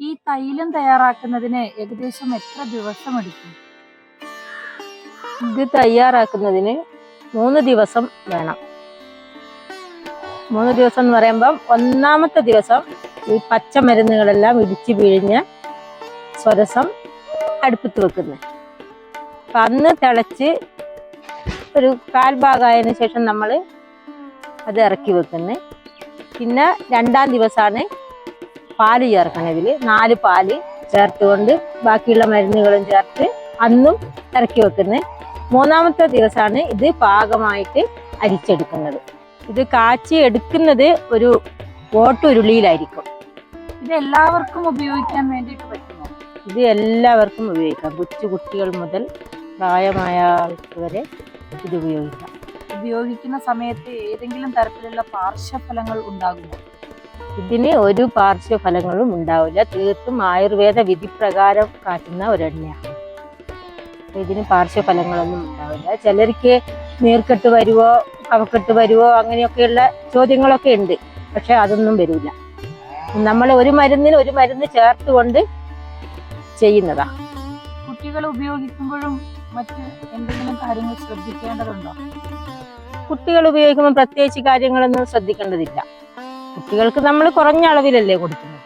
ഈ തൈലം തയ്യാറാക്കുന്നതിന് ഏകദേശം എത്ര ദിവസം എടുക്കും? ഇത് തയ്യാറാക്കുന്നതിന് 3 ദിവസം വേണം. 3 ദിവസം എന്ന് പറയുമ്പം ഒന്നാമത്തെ ദിവസം ഈ പച്ചമരുന്നുകളെല്ലാം ഇടിച്ചു പിഴിഞ്ഞ സ്വരസം അടുപ്പത്ത് വെക്കുന്നത്. അപ്പം അന്ന് തിളച്ച് ഒരു 1/4 ഭാഗമായതിനു ശേഷം നമ്മൾ അത് ഇറക്കി വെക്കുന്നത്. പിന്നെ 2-ാം ദിവസമാണ് പാല് ചേർക്കണം. ഇതിൽ 4 പാല് ചേർത്തുകൊണ്ട് ബാക്കിയുള്ള മരുന്നുകളും ചേർത്ത് അന്നും ഇറക്കി വെക്കുന്നത്. 3-ാമത്തെ ദിവസമാണ് ഇത് പാകമായിട്ട് അരിച്ചെടുക്കുന്നത്. ഇത് കാച്ചി എടുക്കുന്നത് ഒരു ഓട്ടുരുളിയിലായിരിക്കും. ഇത് എല്ലാവർക്കും ഉപയോഗിക്കാൻ വേണ്ടിയിട്ട് പറ്റുമോ? ഇത് എല്ലാവർക്കും ഉപയോഗിക്കാം. കൊച്ചു കുട്ടികൾ മുതൽ പ്രായമായ ആൾക്ക് വരെ ഇത് ഉപയോഗിക്കാം. ഉപയോഗിക്കുന്ന സമയത്ത് ഏതെങ്കിലും തരത്തിലുള്ള പാർശ്വഫലങ്ങൾ ഉണ്ടാകുമോ? ഇതിന് ഒരു പാർശ്വഫലങ്ങളും ഉണ്ടാവില്ല. തീർത്തും ആയുർവേദ വിധി പ്രകാരം കാച്ചുന്ന ഒരു എണ്ണയാണ്. ഇതിന് പാർശ്വഫലങ്ങളൊന്നും ഉണ്ടാവില്ല. ചിലർക്ക് നീർക്കെട്ട് വരുവോ കഫക്കെട്ട് വരുവോ അങ്ങനെയൊക്കെയുള്ള ചോദ്യങ്ങളൊക്കെ ഉണ്ട്. പക്ഷെ അതൊന്നും വരില്ല. നമ്മൾ ഒരു മരുന്നിന് ഒരു മരുന്ന് ചേർത്തുകൊണ്ട് ചെയ്യുന്നതാ. കുട്ടികൾ ഉപയോഗിക്കുമ്പോഴും മറ്റ് എന്തെങ്കിലും കാര്യങ്ങൾ ശ്രദ്ധിക്കേണ്ടതുണ്ടോ? കുട്ടികൾ ഉപയോഗിക്കുമ്പോൾ പ്രത്യേകിച്ച് കാര്യങ്ങളൊന്നും ശ്രദ്ധിക്കേണ്ടതില്ല. കുട്ടികൾക്ക് നമ്മൾ കുറഞ്ഞ അളവിലല്ലേ കൊടുക്കുന്നത്.